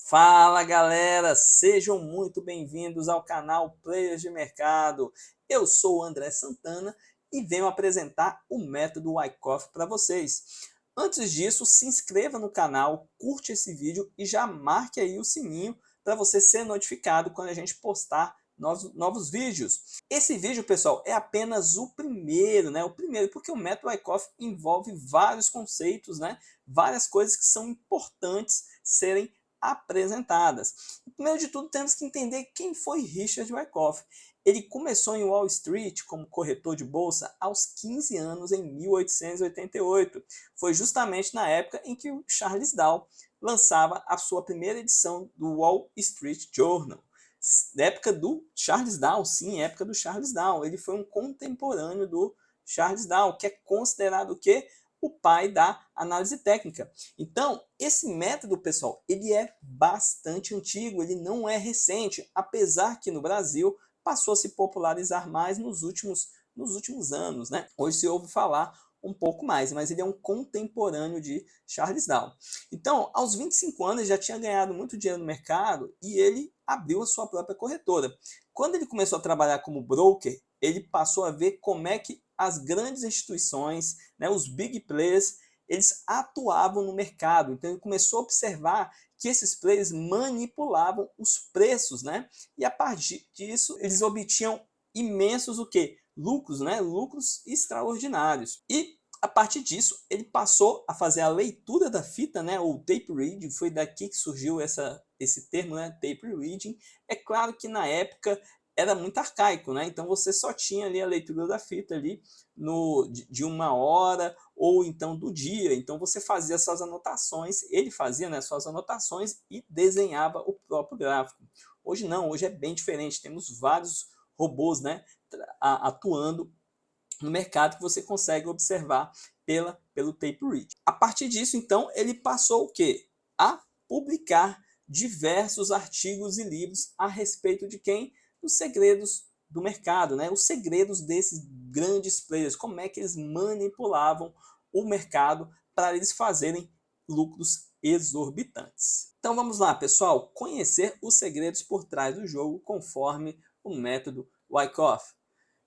Fala galera, sejam muito bem-vindos ao canal Players de Mercado. Eu sou o André Santana e venho apresentar o método Wyckoff para vocês. Antes disso, se inscreva no canal, curte esse vídeo e já marque aí o sininho para você ser notificado quando a gente postar novos vídeos. Esse vídeo, pessoal, é apenas o primeiro, né? O primeiro, porque o método Wyckoff envolve vários conceitos, né? Várias coisas que são importantes serem apresentadas. Primeiro de tudo, temos que entender quem foi Richard Wyckoff. Ele começou em Wall Street como corretor de bolsa aos 15 anos em 1888. Foi justamente na época em que o Charles Dow lançava a sua primeira edição do Wall Street Journal. Na época do Charles Dow, sim, época do Charles Dow. Ele foi um contemporâneo do Charles Dow, que é considerado o quê? O pai da análise técnica. Então, esse método, pessoal, ele é bastante antigo, ele não é recente, apesar que no Brasil passou a se popularizar mais nos últimos anos, né? Hoje se ouve falar um pouco mais, mas ele é um contemporâneo de Charles Dow. Então, aos 25 anos, ele já tinha ganhado muito dinheiro no mercado e ele abriu a sua própria corretora. Quando ele começou a trabalhar como broker, ele passou a ver como é que as grandes instituições, né, os big players, eles atuavam no mercado. Então ele começou a observar que esses players manipulavam os preços, né? E a partir disso eles obtinham imensos o quê? Lucros, né? Lucros extraordinários. E a partir disso ele passou a fazer a leitura da fita, né? O tape reading, foi daqui que surgiu esse termo, né? Tape reading. É claro que na época era muito arcaico, né? Então você só tinha ali a leitura da fita ali de uma hora ou então do dia. Então você fazia suas anotações, ele fazia, né, suas anotações e desenhava o próprio gráfico. Hoje não, hoje é bem diferente. Temos vários robôs, né, atuando no mercado que você consegue observar pelo tape read. A partir disso, então, ele passou o quê? A publicar diversos artigos e livros a respeito de quem? Dos segredos do mercado, né? Os segredos desses grandes players, como é que eles manipulavam o mercado para eles fazerem lucros exorbitantes. Então vamos lá, pessoal, conhecer os segredos por trás do jogo conforme o método Wyckoff.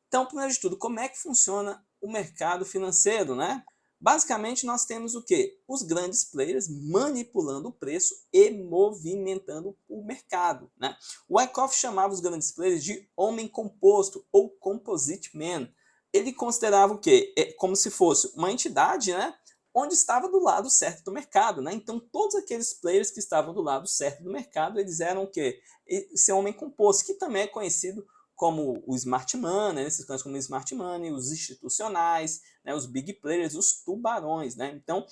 Então, primeiro de tudo, como é que funciona o mercado financeiro, né? Basicamente, nós temos o quê? Os grandes players manipulando o preço e movimentando o mercado, né? O Wyckoff chamava os grandes players de homem composto ou composite man. Ele considerava o quê? Como se fosse uma entidade, né? Onde estava do lado certo do mercado, né? Então, todos aqueles players que estavam do lado certo do mercado, eles eram o quê? Esse homem composto, que também é conhecido como o smart money, né, esses cantos como o smart money, os institucionais, né, os big players, os tubarões, né? Então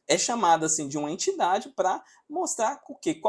é chamado assim de uma entidade para mostrar o que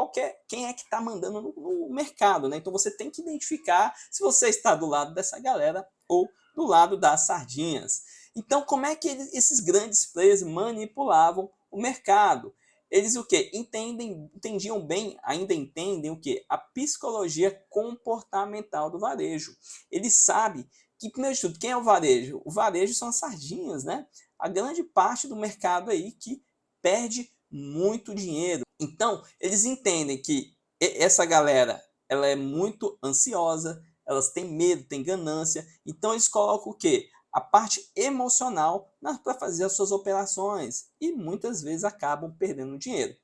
quem é que está mandando no mercado, né? Então você tem que identificar se você está do lado dessa galera ou do lado das sardinhas. Então como é que esses grandes players manipulavam o mercado? Eles o que? Entendiam bem, ainda entendem o que? A psicologia comportamental do varejo. Eles sabem que, primeiro de tudo, quem é o varejo? O varejo são as sardinhas, né? A grande parte do mercado aí que perde muito dinheiro. Então, eles entendem que essa galera ela é muito ansiosa, elas têm medo, têm ganância, então eles colocam o quê? A parte emocional para fazer as suas operações e muitas vezes acabam perdendo dinheiro.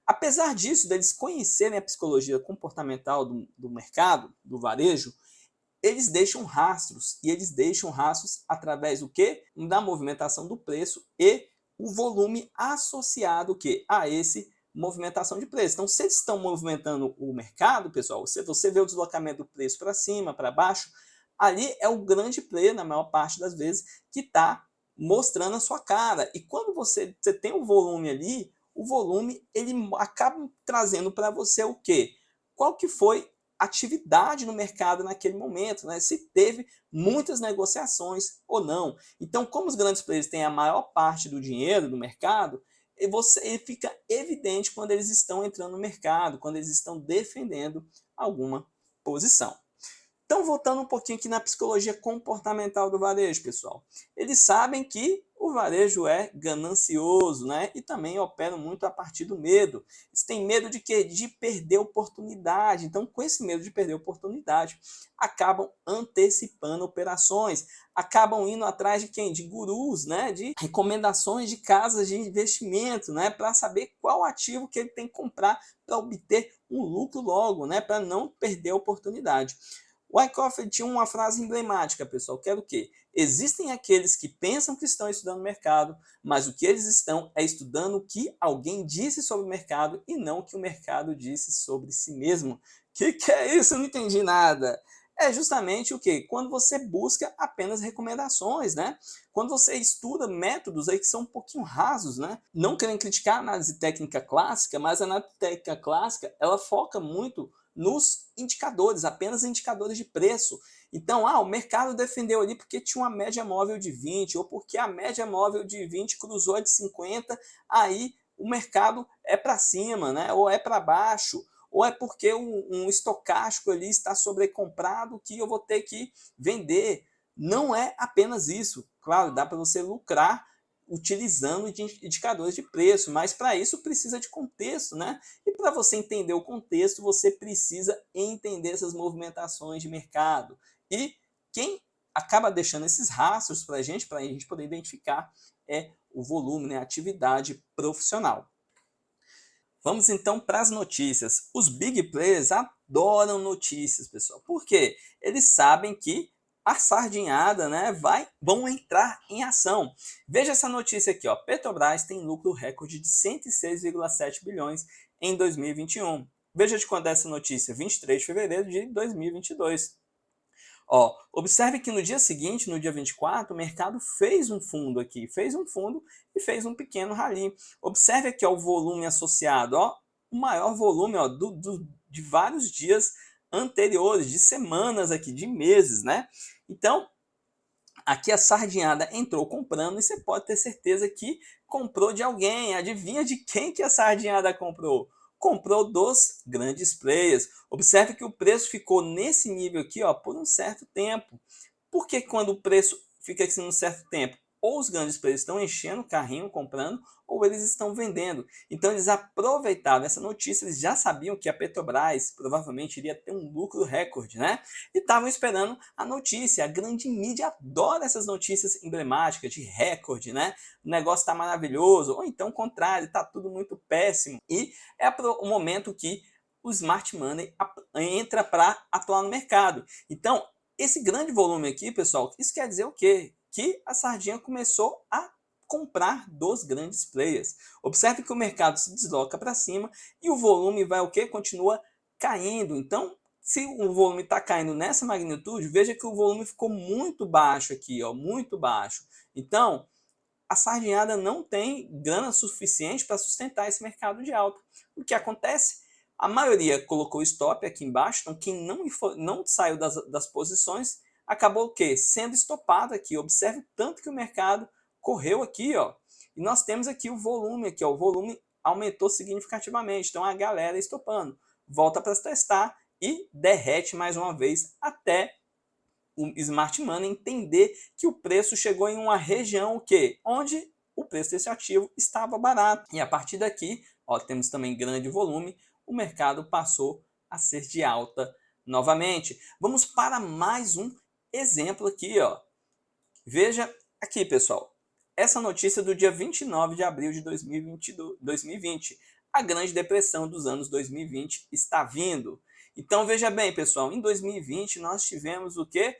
Apesar disso, deles conhecerem a psicologia comportamental do mercado, do varejo, eles deixam rastros, e eles deixam rastros através do quê? Da movimentação do preço e o volume associado o quê? A esse movimentação de preço. Então, se eles estão movimentando o mercado, pessoal, se você vê o deslocamento do preço para cima, para baixo, ali é o grande player, na maior parte das vezes, que está mostrando a sua cara. E quando você tem o volume ali, o volume ele acaba trazendo para você o quê? Qual que foi atividade no mercado naquele momento, né? Se teve muitas negociações ou não. Então, como os grandes players têm a maior parte do dinheiro do mercado, ele fica evidente quando eles estão entrando no mercado, quando eles estão defendendo alguma posição. Então, voltando um pouquinho aqui na psicologia comportamental do varejo, pessoal. Eles sabem que o varejo é ganancioso, né? E também operam muito a partir do medo. Eles têm medo de quê? De perder oportunidade. Então, com esse medo de perder oportunidade, acabam antecipando operações, acabam indo atrás de quem? De gurus, né? De recomendações de casas de investimento, né? Para saber qual ativo que ele tem que comprar para obter um lucro logo, né? Para não perder a oportunidade. O Wyckoff tinha uma frase emblemática, pessoal, que era o quê? Existem aqueles que pensam que estão estudando o mercado, mas o que eles estão é estudando o que alguém disse sobre o mercado e não o que o mercado disse sobre si mesmo. Que é isso? Eu não entendi nada. É justamente o que? Quando você busca apenas recomendações, né? Quando você estuda métodos aí que são um pouquinho rasos, né? Não querem criticar a análise técnica clássica, mas a análise técnica clássica, ela foca muito nos indicadores, apenas indicadores de preço. Então, o mercado defendeu ali porque tinha uma média móvel de 20, ou porque a média móvel de 20 cruzou a de 50, aí o mercado é para cima, né? Ou é para baixo, ou é porque um estocástico ali está sobrecomprado que eu vou ter que vender. Não é apenas isso. Claro, dá para você lucrar utilizando indicadores de preço, mas para isso precisa de contexto, né? E para você entender o contexto, você precisa entender essas movimentações de mercado. E quem acaba deixando esses rastros para a gente poder identificar, é o volume, né? A atividade profissional. Vamos então para as notícias. Os big players adoram notícias, pessoal. Por quê? Eles sabem que a sardinhada, né, vão entrar em ação. Veja essa notícia aqui, ó. Petrobras tem lucro recorde de 106,7 bilhões em 2021. Veja de quando é essa notícia, 23 de fevereiro de 2022. Ó, observe que no dia seguinte, no dia 24, o mercado fez um fundo aqui, fez um fundo e fez um pequeno rally. Observe aqui ó, o volume associado, ó, o maior volume ó, de vários dias anteriores, de semanas aqui, de meses, né? Então, aqui a sardinhada entrou comprando e você pode ter certeza que comprou de alguém. Adivinha de quem que a sardinhada comprou? Comprou dos grandes players. Observe que o preço ficou nesse nível aqui ó, por um certo tempo. Por que quando o preço fica assim um certo tempo? Ou os grandes players estão enchendo o carrinho, comprando, ou eles estão vendendo. Então eles aproveitaram essa notícia, eles já sabiam que a Petrobras provavelmente iria ter um lucro recorde, né? E estavam esperando a notícia. A grande mídia adora essas notícias emblemáticas de recorde, né? O negócio está maravilhoso, ou então o contrário, está tudo muito péssimo. E é o momento que o smart money entra para atuar no mercado. Então, esse grande volume aqui, pessoal, isso quer dizer o quê? Que a sardinha começou a comprar dos grandes players. Observe que o mercado se desloca para cima e o volume vai o quê? Continua caindo. Então, se o volume está caindo nessa magnitude, veja que o volume ficou muito baixo aqui, ó, muito baixo. Então, a sardinhada não tem grana suficiente para sustentar esse mercado de alta. O que acontece? A maioria colocou stop aqui embaixo, então quem não saiu das posições acabou o quê? Sendo estopado aqui. Observe o tanto que o mercado correu aqui, ó. E nós temos aqui o volume, aqui, ó. O volume aumentou significativamente. Então a galera estopando. Volta para testar e derrete mais uma vez até o smart money entender que o preço chegou em uma região que onde o preço desse ativo estava barato. E a partir daqui, ó, temos também grande volume, o mercado passou a ser de alta novamente. Vamos para mais um exemplo aqui, ó. Veja aqui, pessoal. Essa notícia do dia 29 de abril de 2020. A Grande Depressão dos anos 2020 está vindo. Então veja bem, pessoal, em 2020 nós tivemos o quê?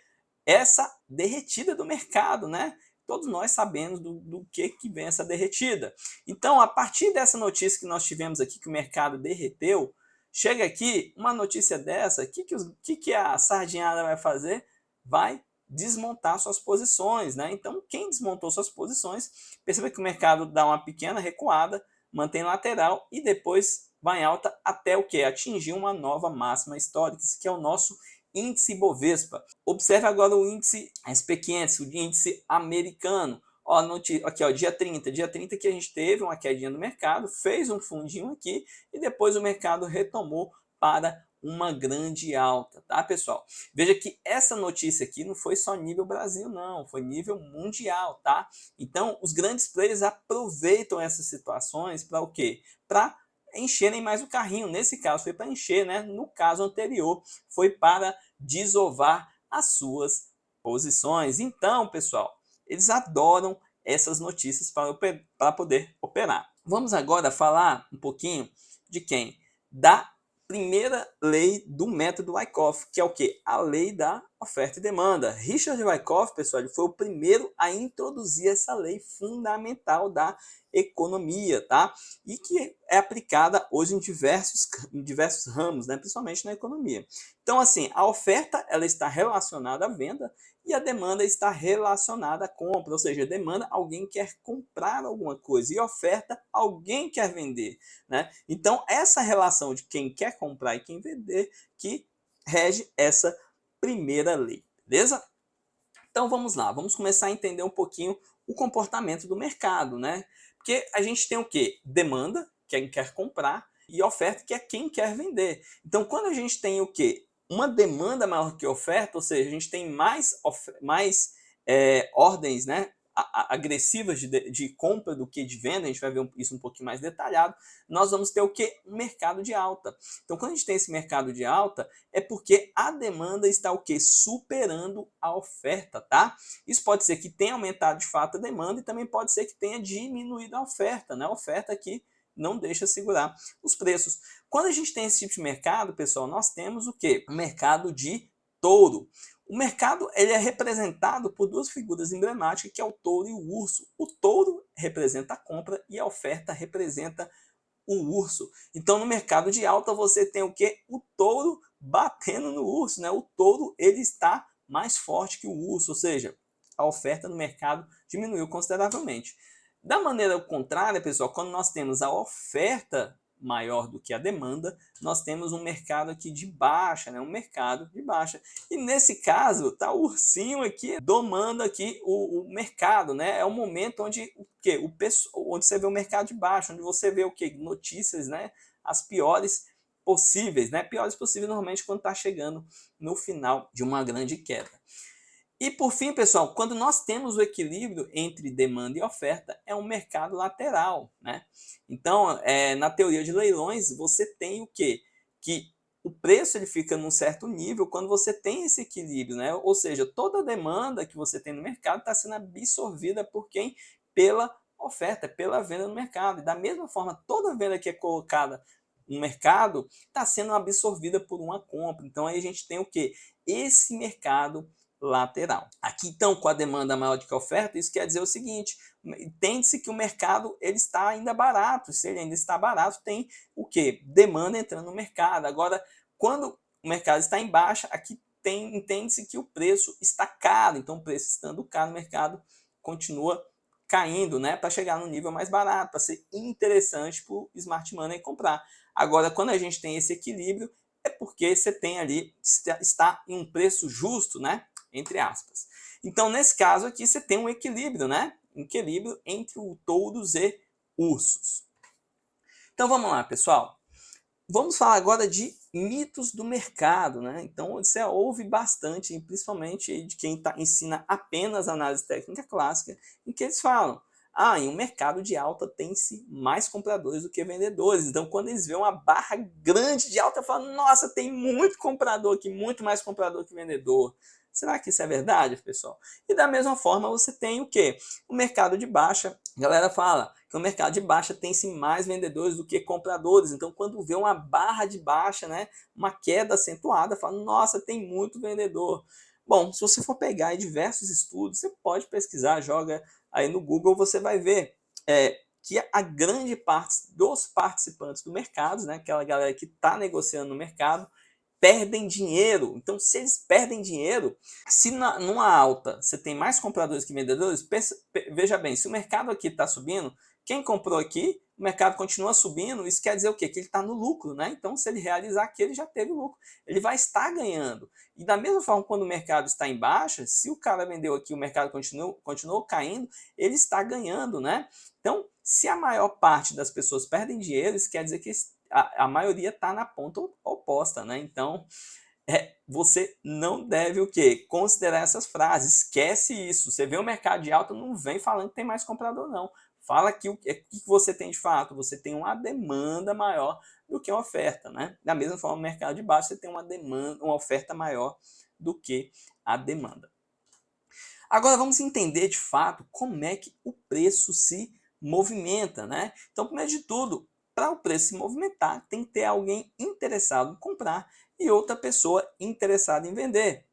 Essa derretida do mercado, né? Todos nós sabemos do que vem essa derretida. Então, a partir dessa notícia que nós tivemos aqui, que o mercado derreteu, chega aqui uma notícia dessa, o que a sardinhada vai fazer? Vai desmontar suas posições, né? Então, quem desmontou suas posições, perceba que o mercado dá uma pequena recuada, mantém lateral e depois vai em alta até o que? Atingir uma nova máxima histórica. Isso aqui é o nosso índice Bovespa. Observe agora o índice SP500, o índice americano. Ó, aqui, ó, dia 30 que a gente teve uma quedinha no mercado, fez um fundinho aqui e depois o mercado retomou para uma grande alta, tá, pessoal? Veja que essa notícia aqui não foi só nível Brasil, não, foi nível mundial, tá? Então, os grandes players aproveitam essas situações para o quê? Para encherem mais o carrinho. Nesse caso foi para encher, né? No caso anterior foi para desovar as suas posições. Então, pessoal, eles adoram essas notícias para poder operar. Vamos agora falar um pouquinho de quem? Da primeira lei do método Wyckoff, que é o quê? A lei da oferta e demanda. Richard Wyckoff, pessoal, ele foi o primeiro a introduzir essa lei fundamental da economia, tá? E que é aplicada hoje em diversos ramos, né? Principalmente na economia. Então, assim, a oferta ela está relacionada à venda e a demanda está relacionada à compra, ou seja, demanda alguém quer comprar alguma coisa e oferta alguém quer vender, né? Então essa relação de quem quer comprar e quem vender que rege essa primeira lei, beleza? Então vamos lá, vamos começar a entender um pouquinho o comportamento do mercado, né? Porque a gente tem o quê? Demanda, quem quer comprar, e oferta, que é quem quer vender. Então quando a gente tem o quê? Uma demanda maior que oferta, ou seja, a gente tem mais ordens, né, agressivas de compra do que de venda, a gente vai ver isso um pouquinho mais detalhado, nós vamos ter o quê? Um mercado de alta. Então quando a gente tem esse mercado de alta, é porque a demanda está o quê? Superando a oferta, tá? Isso pode ser que tenha aumentado de fato a demanda e também pode ser que tenha diminuído a oferta, né? A oferta aqui não deixa segurar os preços. Quando a gente tem esse tipo de mercado, pessoal, nós temos o quê? Um mercado de touro. O mercado ele é representado por duas figuras emblemáticas, que é o touro e o urso. O touro representa a compra e a oferta representa o urso. Então, no mercado de alta, você tem o quê? O touro batendo no urso, né? O touro ele está mais forte que o urso, ou seja, a oferta no mercado diminuiu consideravelmente. Da maneira contrária, pessoal, quando nós temos a oferta maior do que a demanda, nós temos um mercado aqui de baixa, né? Um mercado de baixa. E nesse caso, tá o ursinho aqui domando aqui o mercado, né? É o momento onde onde você vê o mercado de baixo, onde você vê o quê? Notícias, né? As piores possíveis, né? Piores possíveis normalmente quando está chegando no final de uma grande queda. E por fim, pessoal, quando nós temos o equilíbrio entre demanda e oferta, é um mercado lateral, né? Então, na teoria de leilões, você tem o quê? Que o preço ele fica num certo nível quando você tem esse equilíbrio, né? Ou seja, toda a demanda que você tem no mercado está sendo absorvida por quem? Pela oferta, pela venda no mercado. E da mesma forma, toda venda que é colocada no mercado está sendo absorvida por uma compra. Então, aí a gente tem o quê? Esse mercado lateral. Aqui, então, com a demanda maior do que a oferta, isso quer dizer o seguinte, entende-se que o mercado ele está ainda barato, se ele ainda está barato, tem o quê? Demanda entrando no mercado. Agora, quando o mercado está em baixa, aqui entende-se que o preço está caro, então o preço estando caro, o mercado continua caindo, né, para chegar no nível mais barato, para ser interessante para o smart money comprar. Agora, quando a gente tem esse equilíbrio, é porque você tem ali, está em um preço justo, né? Entre aspas. Então, nesse caso aqui, você tem um equilíbrio, né? Um equilíbrio entre o touros e ursos. Então, vamos lá, pessoal. Vamos falar agora de mitos do mercado, né? Então, você ouve bastante, principalmente de quem ensina apenas análise técnica clássica, em que eles falam, em um mercado de alta tem-se mais compradores do que vendedores. Então, quando eles veem uma barra grande de alta, falam, nossa, tem muito comprador aqui, muito mais comprador que vendedor. Será que isso é verdade, pessoal? E da mesma forma, você tem o quê? O mercado de baixa. A galera fala que o mercado de baixa tem sim mais vendedores do que compradores. Então, quando vê uma barra de baixa, né, uma queda acentuada, fala, nossa, tem muito vendedor. Bom, se você for pegar aí diversos estudos, você pode pesquisar, joga aí no Google, você vai ver que a grande parte dos participantes do mercado, né, aquela galera que está negociando no mercado, perdem dinheiro. Então, se eles perdem dinheiro, se numa alta você tem mais compradores que vendedores, veja bem, se o mercado aqui está subindo, quem comprou aqui, o mercado continua subindo, isso quer dizer o quê? Que ele está no lucro, né? Então, se ele realizar aqui, ele já teve lucro. Ele vai estar ganhando. E da mesma forma, quando o mercado está em baixa, se o cara vendeu aqui, o mercado continuou caindo, ele está ganhando, né? Então, se a maior parte das pessoas perdem dinheiro, isso quer dizer que a maioria está na ponta oposta, né? Então, você não deve o quê? Considerar essas frases, esquece isso. Você vê o mercado de alta, não vem falando que tem mais comprador, não. Fala que o que você tem de fato, você tem uma demanda maior do que uma oferta, né? Da mesma forma, no mercado de baixa, você tem uma demanda, uma oferta maior do que a demanda. Agora vamos entender de fato como é que o preço se movimenta, né? Então, primeiro de tudo, para o preço se movimentar, tem que ter alguém interessado em comprar e outra pessoa interessada em vender.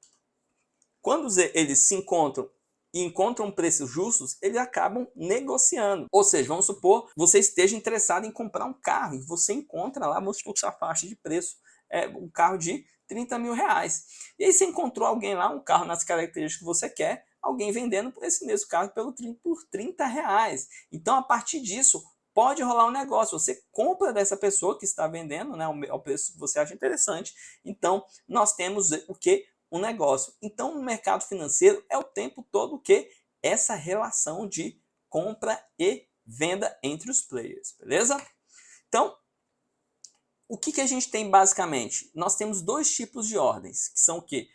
Quando eles se encontram e encontram preços justos, eles acabam negociando. Ou seja, vamos supor você esteja interessado em comprar um carro e você encontra lá, vamos supor que sua faixa de preço é um carro de 30 mil reais. E aí você encontrou alguém lá, um carro nas características que você quer, alguém vendendo por esse mesmo carro por 30 reais. Então, a partir disso, pode rolar um negócio. Você compra dessa pessoa que está vendendo, né, ao preço que você acha interessante. Então, nós temos o que? Um negócio. Então, no mercado financeiro, é o tempo todo o que? Essa relação de compra e venda entre os players, beleza? Então, o que a gente tem basicamente? Nós temos dois tipos de ordens, que são o quê?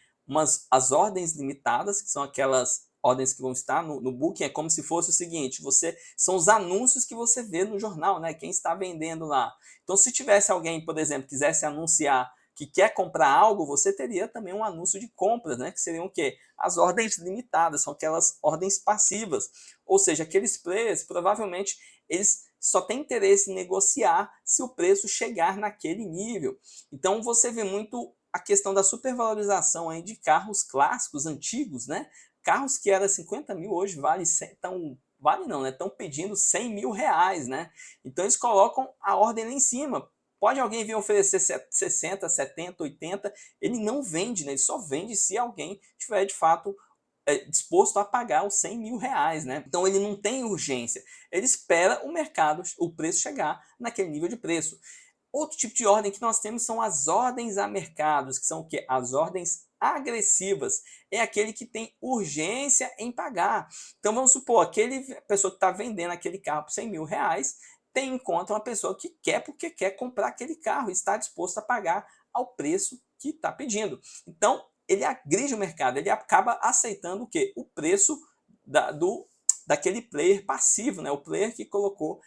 As ordens limitadas, que são aquelas ordens que vão estar no booking, é como se fosse o seguinte, são os anúncios que você vê no jornal, né? Quem está vendendo lá. Então, se tivesse alguém, por exemplo, quisesse anunciar que quer comprar algo, você teria também um anúncio de compras, né? Que seriam o quê? As ordens limitadas, são aquelas ordens passivas. Ou seja, aqueles players, provavelmente, eles só têm interesse em negociar se o preço chegar naquele nível. Então, você vê muito a questão da supervalorização aí de carros clássicos, antigos, né? Carros que eram 50 mil, hoje vale não, né? Estão pedindo 100 mil reais, né? Então, eles colocam a ordem lá em cima. Pode alguém vir oferecer 60, 70, 80, ele não vende, né? Ele só vende se alguém tiver de fato disposto a pagar os 100 mil reais, né? Então ele não tem urgência, ele espera o mercado, o preço chegar naquele nível de preço. Outro tipo de ordem que nós temos são as ordens a mercados, que são o quê? As ordens agressivas. É aquele que tem urgência em pagar. Então vamos supor, aquele pessoa que está vendendo aquele carro por 100 mil reais, tem em conta uma pessoa que quer porque quer comprar aquele carro e está disposto a pagar ao preço que está pedindo. Então, ele agride o mercado, ele acaba aceitando o quê? O preço daquele player passivo, né? O player que colocou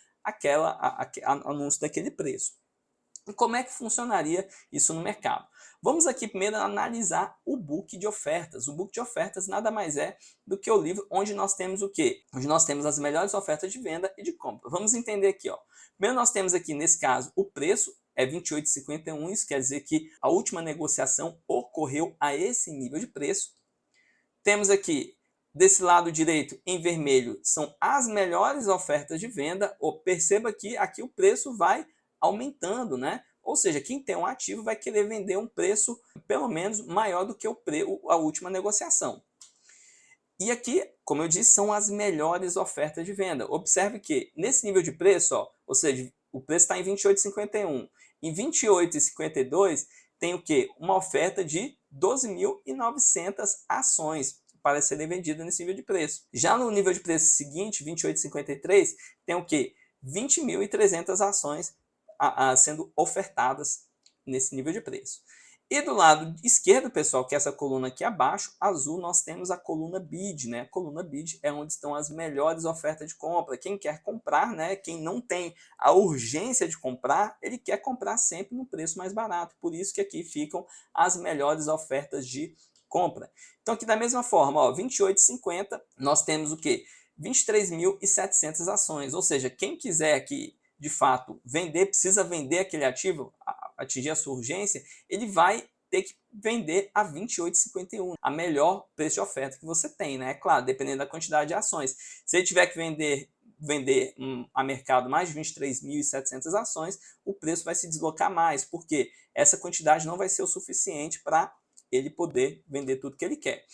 anúncio daquele preço. E como é que funcionaria isso no mercado? Vamos aqui primeiro analisar o book de ofertas. O book de ofertas nada mais é do que o livro onde nós temos o quê? Onde nós temos as melhores ofertas de venda e de compra. Vamos entender aqui, ó. Primeiro nós temos aqui, nesse caso, o preço é R$ 28,51, isso quer dizer que a última negociação ocorreu a esse nível de preço. Temos aqui, desse lado direito, em vermelho, são as melhores ofertas de venda. Perceba que aqui o preço vai aumentando, né? Ou seja, quem tem um ativo vai querer vender um preço pelo menos maior do que a última negociação. E aqui, como eu disse, são as melhores ofertas de venda. Observe que nesse nível de preço, ó, ou seja, o preço está em R$ 28,51. Em R$ 28,52 tem o quê? Uma oferta de 12.900 ações para serem vendidas nesse nível de preço. Já no nível de preço seguinte, R$ 28,53, tem o quê? 20.300 ações sendo ofertadas nesse nível de preço. E do lado esquerdo, pessoal, que é essa coluna aqui abaixo, azul, nós temos a coluna BID, né? A coluna BID é onde estão as melhores ofertas de compra. Quem quer comprar, né? Quem não tem a urgência de comprar, ele quer comprar sempre no preço mais barato. Por isso que aqui ficam as melhores ofertas de compra. Então aqui da mesma forma, ó, 28,50, nós temos o quê? 23.700 ações. Ou seja, quem quiser aqui de fato vender, precisa vender aquele ativo, atingir a sua urgência, ele vai ter que vender a R$ 28,51, a melhor preço de oferta que você tem, né? É claro, dependendo da quantidade de ações. Se ele tiver que vender a mercado mais de 23.700 ações, o preço vai se deslocar mais, porque essa quantidade não vai ser o suficiente para ele poder vender tudo que ele quer.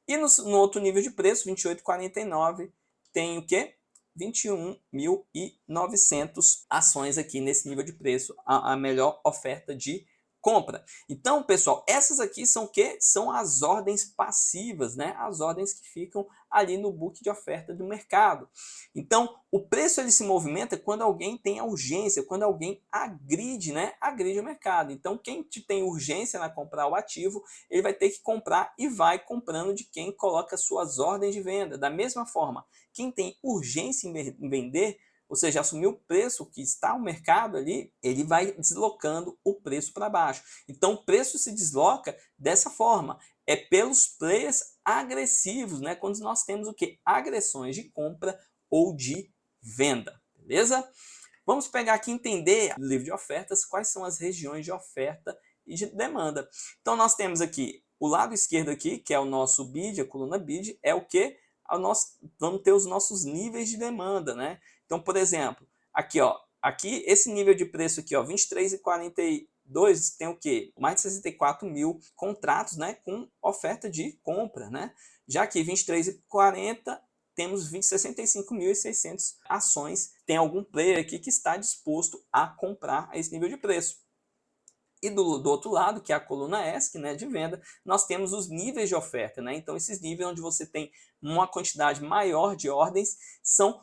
E no outro nível de preço, 28,49, tem o quê? 21.900 ações aqui nesse nível de preço, a melhor oferta de compra. Então, pessoal, essas aqui são o quê? São as ordens passivas, né? As ordens que ficam ali no book de oferta do mercado. Então, o preço ele se movimenta quando alguém tem a urgência, quando alguém agride, né? Agride o mercado. Então, quem tem urgência na comprar o ativo, ele vai ter que comprar e vai comprando de quem coloca suas ordens de venda. Da mesma forma, quem tem urgência em vender, ou seja, assumir o preço que está o mercado ali, ele vai deslocando o preço para baixo. Então, o preço se desloca dessa forma. É pelos players agressivos, né? Quando nós temos o quê? Agressões de compra ou de venda, beleza? Vamos pegar aqui e entender no livro de ofertas quais são as regiões de oferta e de demanda. Então, nós temos aqui o lado esquerdo aqui, que é o nosso bid, a coluna bid, é o que? Vamos ter os nossos níveis de demanda, né? Então, por exemplo, aqui, ó, aqui esse nível de preço aqui, ó, 23,42 tem o quê? Mais de 64 mil contratos, né, com oferta de compra, né? Já que 23,40 temos 65.600 ações. Tem algum player aqui que está disposto a comprar a esse nível de preço. E do outro lado, que é a coluna ESC, né, de venda, nós temos os níveis de oferta, né? Então, esses níveis onde você tem uma quantidade maior de ordens são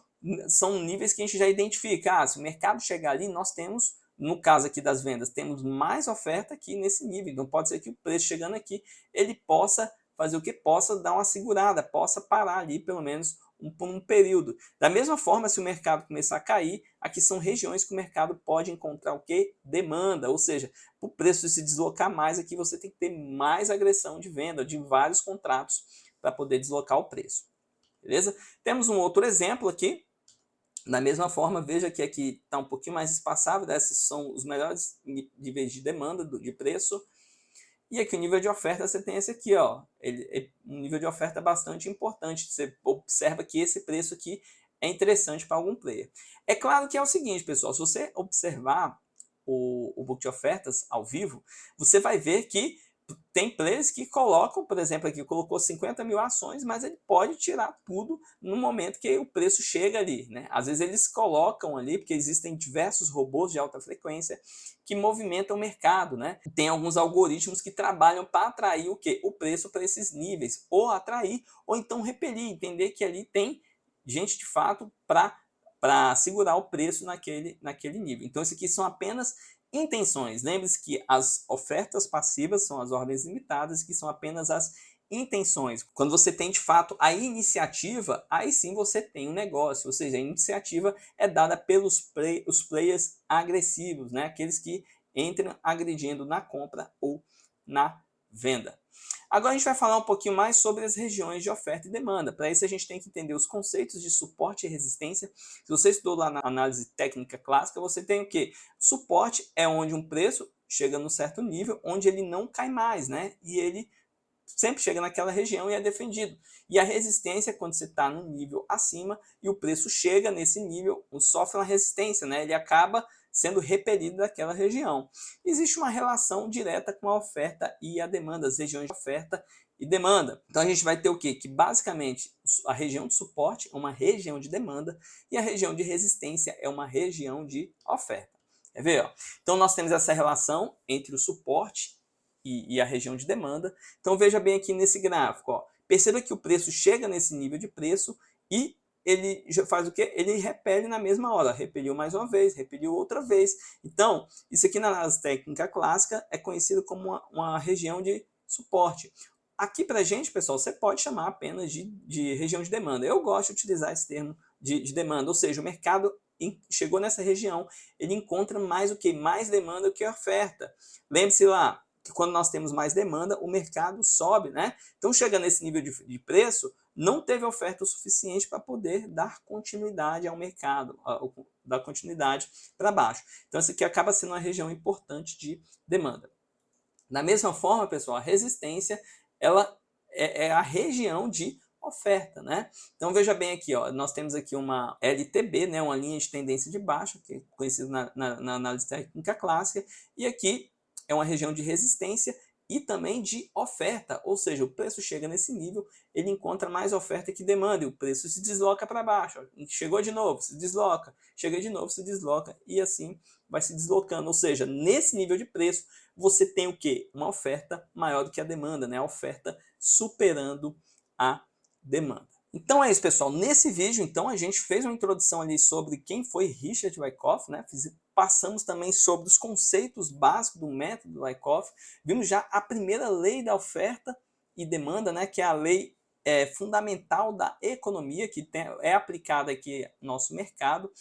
níveis que a gente já identifica. Se o mercado chegar ali, nós temos, no caso aqui das vendas, temos mais oferta aqui nesse nível. Então, pode ser que o preço chegando aqui, ele possa fazer o que? Possa dar uma segurada, possa parar ali, pelo menos, por um período. Da mesma forma, se o mercado começar a cair, aqui são regiões que o mercado pode encontrar o que? Demanda, ou seja, o preço se deslocar mais, aqui você tem que ter mais agressão de venda de vários contratos para poder deslocar o preço. Beleza? Temos um outro exemplo aqui. Da mesma forma, veja que aqui está um pouquinho mais espaçado, esses são os melhores níveis de demanda, de preço. E aqui o nível de oferta, você tem esse aqui, ó. Ele é um nível de oferta bastante importante. Você observa que esse preço aqui é interessante para algum player. É claro que é o seguinte, pessoal, se você observar o book de ofertas ao vivo, você vai ver que tem players que colocam, por exemplo, aqui colocou 50 mil ações, mas ele pode tirar tudo no momento que o preço chega ali, né? Às vezes eles colocam ali, porque existem diversos robôs de alta frequência que movimentam o mercado, né? Tem alguns algoritmos que trabalham para atrair o quê? O preço para esses níveis, ou atrair, ou então repelir, entender que ali tem gente de fato para segurar o preço naquele nível. Então, isso aqui são apenas intenções. Lembre-se que as ofertas passivas são as ordens limitadas, que são apenas as intenções. Quando você tem de fato a iniciativa, aí sim você tem um negócio, ou seja, a iniciativa é dada pelos os players agressivos, né? Aqueles que entram agredindo na compra ou na venda. Agora a gente vai falar um pouquinho mais sobre as regiões de oferta e demanda. Para isso a gente tem que entender os conceitos de suporte e resistência. Se você estudou lá na análise técnica clássica, você tem o quê? Suporte é onde um preço chega num certo nível, onde ele não cai mais, né? E ele sempre chega naquela região e é defendido. E a resistência é quando você está no nível acima e o preço chega nesse nível, sofre uma resistência, né? Ele acaba sendo repelido daquela região. Existe uma relação direta com a oferta e a demanda, as regiões de oferta e demanda. Então a gente vai ter o quê? Que basicamente a região de suporte é uma região de demanda e a região de resistência é uma região de oferta. Quer ver? Ó? Então nós temos essa relação entre o suporte e a região de demanda. Então veja bem aqui nesse gráfico, ó. Perceba que o preço chega nesse nível de preço e ele faz o quê? Ele repele na mesma hora. Repeliu mais uma vez, repeliu outra vez. Então, isso aqui na análise técnica clássica é conhecido como uma região de suporte. Aqui para a gente, pessoal, você pode chamar apenas de região de demanda. Eu gosto de utilizar esse termo de demanda, ou seja, o mercado chegou nessa região, ele encontra mais o que? Mais demanda do que oferta. Lembre-se lá, que quando nós temos mais demanda, o mercado sobe, né? Então, chegando nesse nível de preço, não teve oferta o suficiente para poder dar continuidade ao mercado, dar continuidade para baixo. Então, isso aqui acaba sendo uma região importante de demanda. Da mesma forma, pessoal, a resistência, ela é a região de oferta, né? Então, veja bem aqui, ó, nós temos aqui uma LTB, né, uma linha de tendência de baixa, que é conhecida na análise técnica clássica, e aqui é uma região de resistência e também de oferta, ou seja, o preço chega nesse nível, ele encontra mais oferta que demanda, e o preço se desloca para baixo. Chegou de novo, se desloca, chega de novo, se desloca, e assim vai se deslocando. Ou seja, nesse nível de preço, você tem o quê? Uma oferta maior do que a demanda, né? A oferta superando a demanda. Então é isso, pessoal. Nesse vídeo, então, a gente fez uma introdução ali sobre quem foi Richard Wyckoff, né? Passamos também sobre os conceitos básicos do método Wyckoff. Vimos já a primeira lei da oferta e demanda, né? Que é a lei fundamental da economia, que é aplicada aqui no nosso mercado.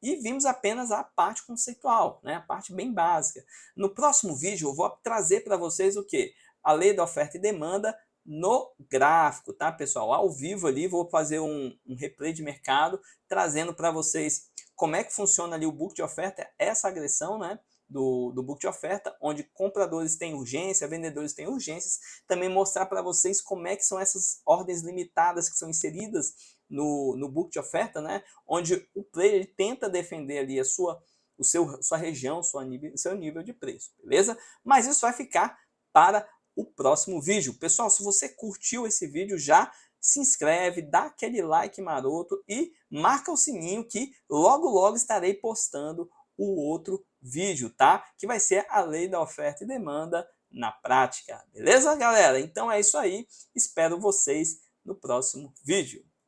E vimos apenas a parte conceitual, né? A parte bem básica. No próximo vídeo, eu vou trazer para vocês o quê? A lei da oferta e demanda no gráfico, tá, pessoal? Ao vivo ali, vou fazer um replay de mercado, trazendo para vocês como é que funciona ali o book de oferta, essa agressão, né, do book de oferta, onde compradores têm urgência, vendedores têm urgências. Também mostrar para vocês como é que são essas ordens limitadas que são inseridas no book de oferta, né, onde o player tenta defender ali sua região, seu nível de preço, beleza? Mas isso vai ficar para o próximo vídeo. Pessoal, se você curtiu esse vídeo, já se inscreve, dá aquele like maroto e marca o sininho que logo logo estarei postando o outro vídeo, tá? Que vai ser a lei da oferta e demanda na prática. Beleza, galera? Então é isso aí. Espero vocês no próximo vídeo.